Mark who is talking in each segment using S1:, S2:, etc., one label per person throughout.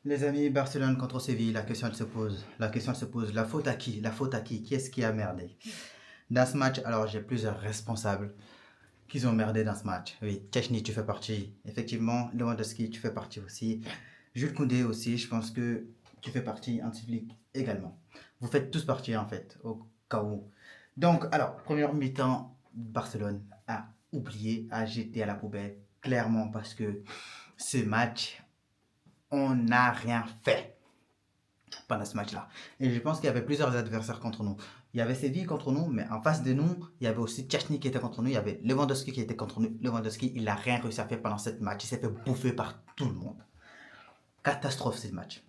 S1: Les amis, Barcelone contre Séville, la question elle se pose. La question elle se pose. La faute à qui? La faute à qui? Qui est-ce qui a merdé? Dans ce match, alors j'ai plusieurs responsables qui ont merdé dans ce match. Oui, Tchechny, tu fais partie. Effectivement, Lewandowski, tu fais partie aussi. Jules Koundé aussi, je pense que tu fais partie. Antiplique également. Vous faites tous partie en fait, au cas où. Donc, alors, première mi-temps, Barcelone a oublié, a jeté à la poubelle, clairement, parce que ce match, on n'a rien fait pendant ce match-là. Et je pense qu'il y avait plusieurs adversaires contre nous. Il y avait Séville contre nous, mais en face de nous, il y avait aussi Tchachny qui était contre nous, il y avait Lewandowski qui était contre nous. Lewandowski, il n'a rien réussi à faire pendant cette match. Il s'est fait bouffer par tout le monde. Catastrophe, ce match.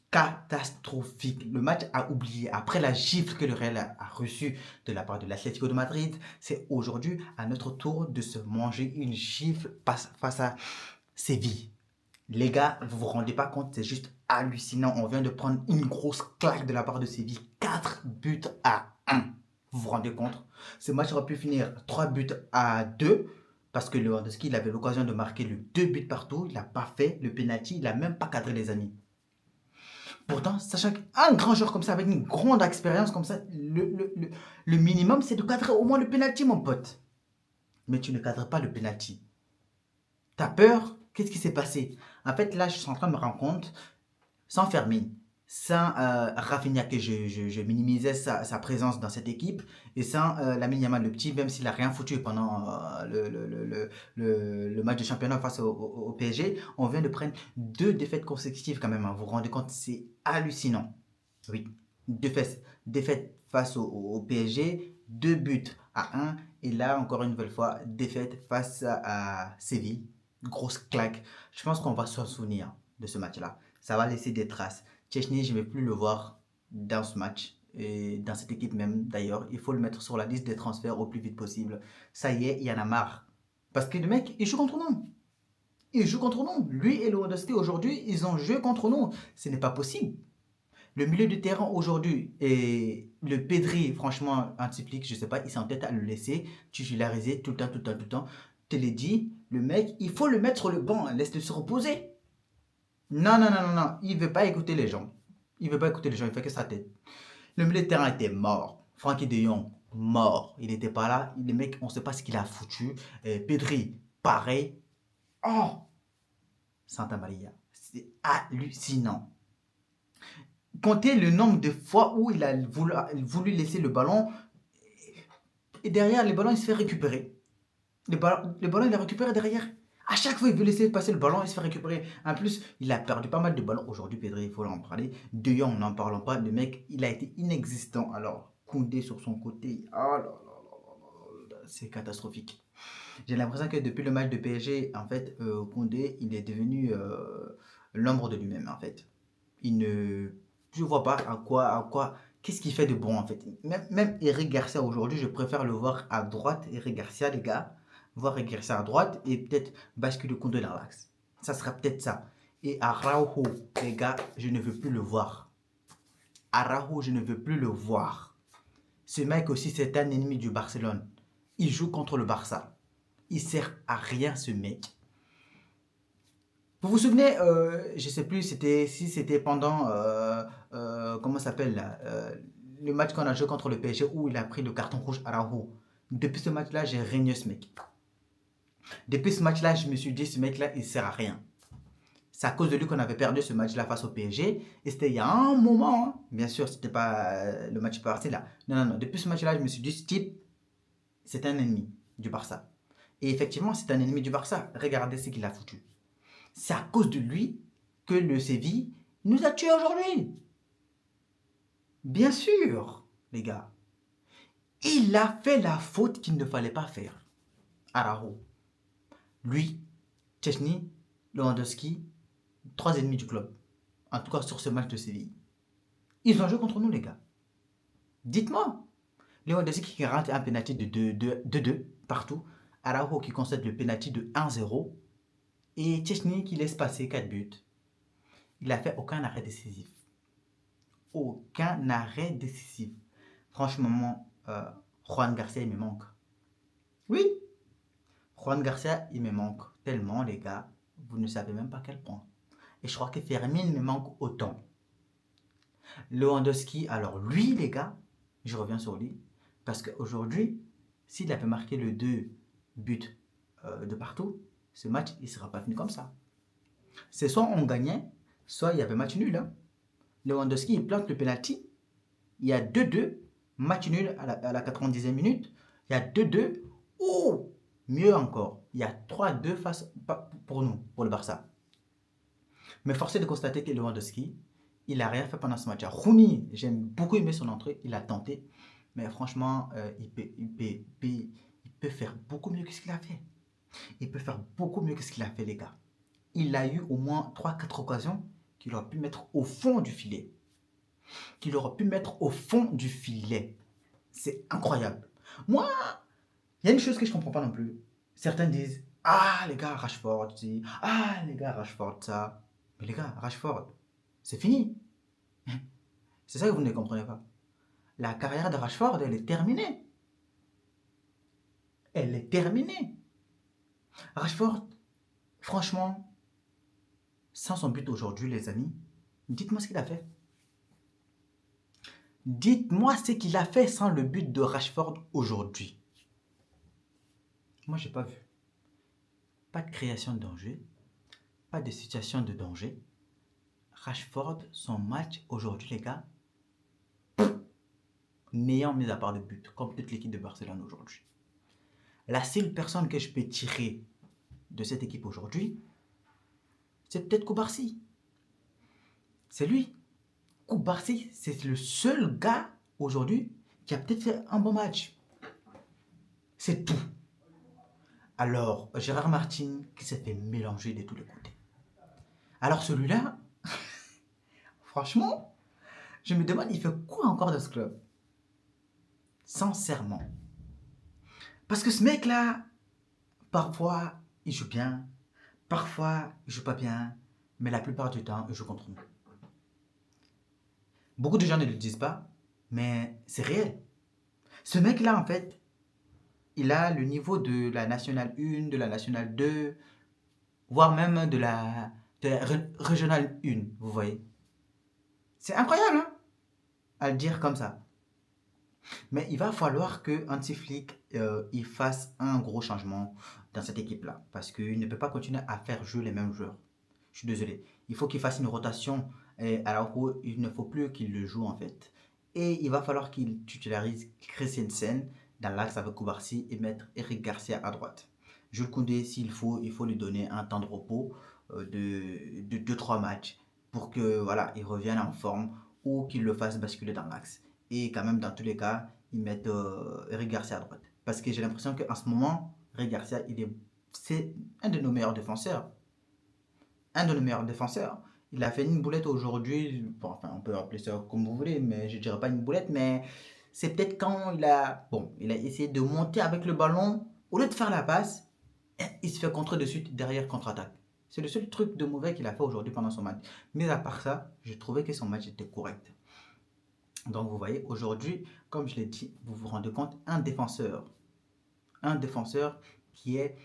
S1: Catastrophique. Le match a oublié. Après la gifle que le Real a reçue de la part de l'Atlético de Madrid, c'est aujourd'hui à notre tour de se manger une gifle face à Séville. Les gars, vous vous rendez pas compte, c'est juste hallucinant. On vient de prendre une grosse claque de la part de Séville. 4 buts à 1. Vous vous rendez compte? Ce match aurait pu finir 3 buts à 2 parce que Lewandowski il avait l'occasion de marquer le 2 buts partout. Il n'a pas fait le penalty. Il n'a même pas cadré les amis. Pourtant, sachant qu'un grand joueur comme ça, avec une grande expérience comme ça, le minimum c'est de cadrer au moins le penalty, mon pote. Mais tu ne cadres pas le penalty. T'as peur? Qu'est-ce qui s'est passé? En fait, là, je suis en train de me rendre compte, sans Fermin, sans Rafinha, que je minimisais sa présence dans cette équipe, et sans Lamine Yamal, le petit, même s'il n'a rien foutu pendant le match de championnat face au PSG, on vient de prendre 2 défaites consécutives quand même. Hein. Vous vous rendez compte, c'est hallucinant. Oui, défaite face au PSG, 2 buts à 1, et là, encore une nouvelle fois, défaite face à Séville. Grosse claque. Je pense qu'on va s'en souvenir de ce match-là. Ça va laisser des traces. Chechny, je ne vais plus le voir dans ce match. Et dans cette équipe même, d'ailleurs. Il faut le mettre sur la liste des transferts au plus vite possible. Ça y est, il y en a marre. Parce que le mec, il joue contre nous. Il joue contre nous. Lui et Lewandowski, aujourd'hui, ils ont joué contre nous. Ce n'est pas possible. Le milieu de terrain aujourd'hui et le Pedri, franchement, antiplique, je sais pas, il s'entête à le laisser titulariser tout le temps, tout le temps, tout le temps. Je te l'ai dit, le mec, il faut le mettre sur le banc, laisse-le se reposer. Non, non, non, non, non, il veut pas écouter les gens. Il veut pas écouter les gens, il fait que sa tête. Le milieu de terrain était mort. Frankie de Jong, mort. Il n'était pas là. Le mec, on ne sait pas ce qu'il a foutu. Pedri, pareil. Oh, Santa Maria, c'est hallucinant. Comptez le nombre de fois où il a voulu laisser le ballon et derrière le ballon il se fait récupérer. Le ballon il est récupéré derrière. À chaque fois il veut laisser passer le ballon, il se fait récupérer. En plus, il a perdu pas mal de ballons aujourd'hui, Pedri, il faut en parler. De Jong, n'en parlons pas, le mec il a été inexistant. Alors, Koundé sur son côté, oh là là là là, c'est catastrophique. J'ai l'impression que depuis le match de PSG, en fait, Koundé il est devenu l'ombre de lui-même en fait. Il ne je vois pas qu'est-ce qu'il fait de bon en fait. Même Eric Garcia aujourd'hui, je préfère le voir à droite, Eric Garcia les gars, voir Eric Garcia à droite et peut-être basculer Koundé dans l'axe. Ça sera peut-être ça. Et Araujo, les gars, je ne veux plus le voir. Araujo, je ne veux plus le voir. Ce mec aussi, c'est un ennemi du Barcelone. Il joue contre le Barça. Il sert à rien ce mec. Vous vous souvenez, je sais plus si c'était pendant, comment ça s'appelle là, le match qu'on a joué contre le PSG où il a pris le carton rouge à Araujo. Depuis ce match-là, j'ai régné ce mec. Depuis ce match-là, je me suis dit, ce mec-là, il sert à rien. C'est à cause de lui qu'on avait perdu ce match-là face au PSG. Et c'était il y a un moment. Hein. Bien sûr, c'était pas le match parti là. Non, non, non. Depuis ce match-là, je me suis dit, ce type, c'est un ennemi du Barça. Et effectivement, c'est un ennemi du Barça. Regardez ce qu'il a foutu. C'est à cause de lui que le Séville nous a tués aujourd'hui. Bien sûr, les gars. Il a fait la faute qu'il ne fallait pas faire. Araujo. Lui, Chesney, Lewandowski, 3 ennemis du club. En tout cas sur ce match de Séville. Ils ont joué contre nous, les gars. Dites-moi. Lewandowski qui rate un penalty de 2 partout. Araujo qui concède le penalty de 1-0. Et Chesney qui laisse passer 4 buts. Il n'a fait aucun arrêt décisif. Aucun arrêt décisif. Franchement, Juan Garcia, il me manque. Oui, Juan Garcia, il me manque tellement, les gars. Vous ne savez même pas à quel point. Et je crois que Fermin me manque autant. Lewandowski, alors lui, les gars, je reviens sur lui, parce qu'aujourd'hui, s'il avait marqué le 2 buts de partout, ce match, il ne sera pas fini comme ça. C'est soit on gagnait, soit il y avait match nul. Hein. Lewandowski, il plante le penalty. Il y a 2-2, match nul à la 90e minute. Il y a 2-2. Oh, mieux encore, il y a 3-2 face pour nous, pour le Barça. Mais force est de constater que Lewandowski, il n'a rien fait pendant ce match. Rooney, j'aime beaucoup aimé son entrée, il a tenté. Mais franchement, il peut faire beaucoup mieux que ce qu'il a fait. Il peut faire beaucoup mieux que ce qu'il a fait, les gars. Il a eu au moins 3-4 occasions qu'il aurait pu mettre au fond du filet. Qu'il aurait pu mettre au fond du filet. C'est incroyable. Moi, il y a une chose que je ne comprends pas non plus. Certains disent, ah les gars, Rashford, ah les gars, Rashford, ça. Mais les gars, Rashford, c'est fini. C'est ça que vous ne comprenez pas. La carrière de Rashford, elle est terminée. Elle est terminée. Rashford, franchement, sans son but aujourd'hui, les amis, dites-moi ce qu'il a fait. Dites-moi ce qu'il a fait sans le but de Rashford aujourd'hui. Moi, j'ai pas vu. Pas de création de danger, pas de situation de danger. Rashford, son match aujourd'hui, les gars, n'ayant mis à part le but, comme toute l'équipe de Barcelone aujourd'hui. La seule personne que je peux tirer de cette équipe aujourd'hui, c'est peut-être Koubarsi. C'est lui. Koubarsi, c'est le seul gars aujourd'hui qui a peut-être fait un bon match. C'est tout. Alors, Gérard Martin qui s'est fait mélanger de tous les côtés. Alors celui-là, franchement, je me demande, il fait quoi encore dans ce club? Sincèrement. Parce que ce mec-là, parfois, il joue bien, parfois, il joue pas bien, mais la plupart du temps, il joue contre nous. Beaucoup de gens ne le disent pas, mais c'est réel. Ce mec-là, en fait, il a le niveau de la Nationale 1, de la Nationale 2, voire même de la Régionale 1, vous voyez. C'est incroyable, hein, à le dire comme ça. Mais il va falloir que Hansi Flick il fasse un gros changement dans cette équipe-là. Parce qu'il ne peut pas continuer à faire jouer les mêmes joueurs. Je suis désolé. Il faut qu'il fasse une rotation alors qu'il ne faut plus qu'il le joue en fait. Et il va falloir qu'il titularise Christensen dans l'axe avec Koubarsi et mettre Eric Garcia à droite. Jules Koundé, s'il faut, il faut lui donner un temps de repos de 2-3 matchs pour que voilà, il revienne en forme ou qu'il le fasse basculer dans l'axe. Et quand même, dans tous les cas, ils mettent Eric Garcia à droite. Parce que j'ai l'impression qu'en ce moment, Eric Garcia, c'est un de nos meilleurs défenseurs. Un de nos meilleurs défenseurs. Il a fait une boulette aujourd'hui. Bon, enfin, on peut appeler ça comme vous voulez, mais je ne dirais pas une boulette. Mais c'est peut-être quand il a essayé de monter avec le ballon. Au lieu de faire la passe, il se fait contrer de suite derrière contre-attaque. C'est le seul truc de mauvais qu'il a fait aujourd'hui pendant son match. Mais à part ça, je trouvais que son match était correct. Donc vous voyez, aujourd'hui, comme je l'ai dit, vous vous rendez compte, un défenseur qui est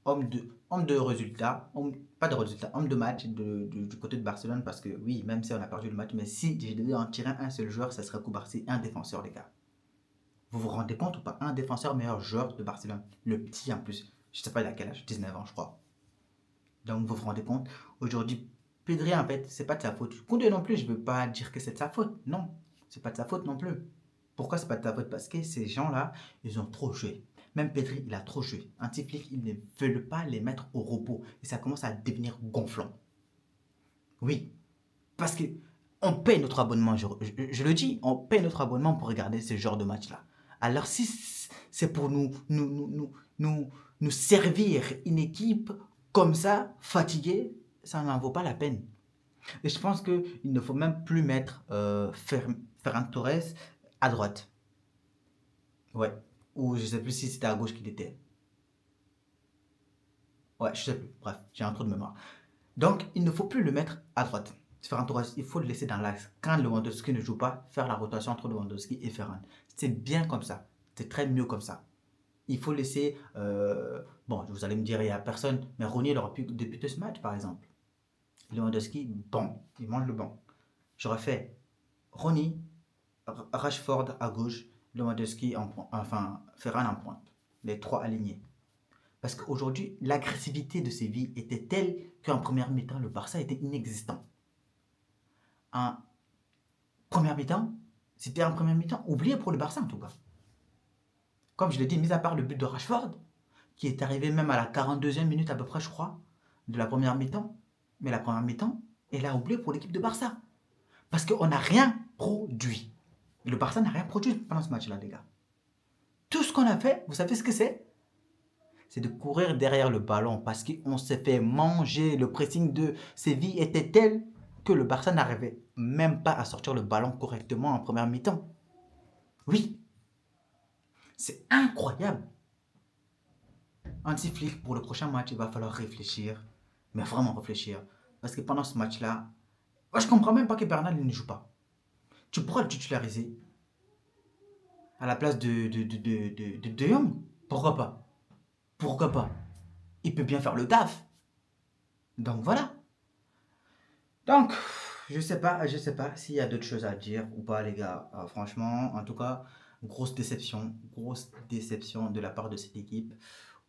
S1: homme de résultat, pas de résultat, homme de match du côté de Barcelone, parce que oui, même si on a perdu le match, mais si je devais en tirer un seul joueur, ça serait Koubarsi, un défenseur, les gars. Vous vous rendez compte ou pas? Un défenseur meilleur joueur de Barcelone, le petit en plus, je sais pas il a quel âge, 19 ans je crois. Donc vous vous rendez compte, aujourd'hui, Pedri en fait, c'est pas de sa faute. Koundé non plus, je veux pas dire que c'est de sa faute, non, c'est pas de sa faute non plus. Pourquoi c'est pas de sa faute? Parce que ces gens-là, ils ont trop joué. Même Pedri, il a trop joué. Anti-Flick, ils ne veulent pas les mettre au repos. Et ça commence à devenir gonflant. Oui, parce que on paye notre abonnement, je le dis, on paye notre abonnement pour regarder ce genre de match-là. Alors si c'est pour nous servir une équipe comme ça, fatiguée, ça n'en vaut pas la peine. Et je pense qu'il ne faut même plus mettre Ferran Torres à droite. Ouais. Ou je sais plus si c'était à gauche qu'il était. Ouais, je sais plus. Bref, j'ai un trou de mémoire. Donc, il ne faut plus le mettre à droite. Ferran Torres, il faut le laisser dans l'axe. Quand Lewandowski ne joue pas, faire la rotation entre Lewandowski et Ferran. C'est bien comme ça. C'est très mieux comme ça. Il faut laisser... bon, vous allez me dire, il n'y a personne. Mais Rooney, il aurait pu débuter ce match, par exemple. Lewandowski, bon, il mange le banc. J'aurais fait Ronny, Rashford à gauche, Lewandowski en point, enfin Ferran en pointe. Les trois alignés. Parce qu'aujourd'hui, l'agressivité de Séville était telle qu'en première mi-temps, le Barça était inexistant. En première mi-temps, c'était en première mi-temps oublié pour le Barça en tout cas. Comme je l'ai dit, mis à part le but de Rashford, qui est arrivé même à la 42e minute à peu près, je crois, de la première mi-temps. Mais la première mi-temps, elle a oublié pour l'équipe de Barça. Parce qu'on n'a rien produit. Et le Barça n'a rien produit pendant ce match-là, les gars. Tout ce qu'on a fait, vous savez ce que c'est? C'est de courir derrière le ballon parce qu'on s'est fait manger. Le pressing de Séville était tel que le Barça n'arrivait même pas à sortir le ballon correctement en première mi-temps. Oui, c'est incroyable. Hansi Flick, pour le prochain match, il va falloir réfléchir, mais vraiment réfléchir. Parce que pendant ce match-là, moi, je comprends même pas que Bernal ne joue pas. Tu pourras le titulariser à la place de Jong. Pourquoi pas? Pourquoi pas? Il peut bien faire le taf. Donc voilà. Donc, je sais pas s'il y a d'autres choses à dire ou pas, les gars. Franchement, en tout cas, grosse déception de la part de cette équipe.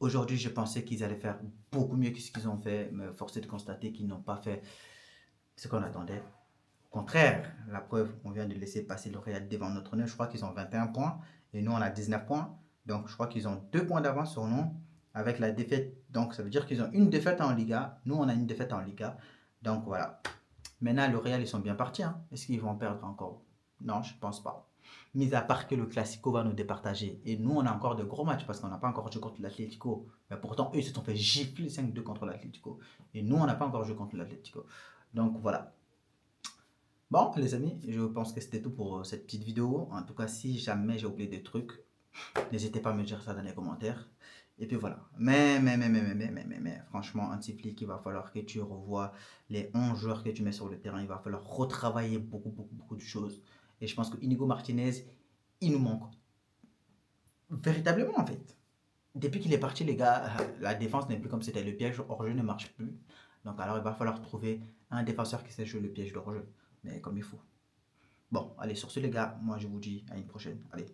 S1: Aujourd'hui, je pensais qu'ils allaient faire beaucoup mieux que ce qu'ils ont fait, mais force est de constater qu'ils n'ont pas fait ce qu'on attendait. Au contraire, la preuve, on vient de laisser passer le Real devant notre nez. Je crois qu'ils ont 21 points et nous, on a 19 points. Donc, je crois qu'ils ont 2 points d'avance sur nous avec la défaite. Donc, ça veut dire qu'ils ont une défaite en Liga. Nous, on a une défaite en Liga. Donc, voilà. Maintenant, le Real, ils sont bien partis. Hein. Est-ce qu'ils vont perdre encore? Non, je ne pense pas. Mis à part que le Classico va nous départager. Et nous, on a encore de gros matchs parce qu'on n'a pas encore joué contre l'Atlético. Mais pourtant, eux, ils se sont fait gifler 5-2 contre l'Atlético. Et nous, on n'a pas encore joué contre l'Atlético. Donc, voilà. Bon, les amis, je pense que c'était tout pour cette petite vidéo. En tout cas, si jamais j'ai oublié des trucs, n'hésitez pas à me dire ça dans les commentaires. Et puis voilà. Mais, franchement, Anti-Flick, il va falloir que tu revoies les 11 joueurs que tu mets sur le terrain. Il va falloir retravailler beaucoup de choses. Et je pense que Inigo Martinez, il nous manque. Véritablement, en fait. Depuis qu'il est parti, les gars, la défense n'est plus comme c'était. Le piège hors-jeu ne marche plus. Donc alors, il va falloir trouver un défenseur qui sait jouer le piège hors-jeu. Mais comme il faut. Bon, allez, sur ce, les gars, moi je vous dis à une prochaine. Allez.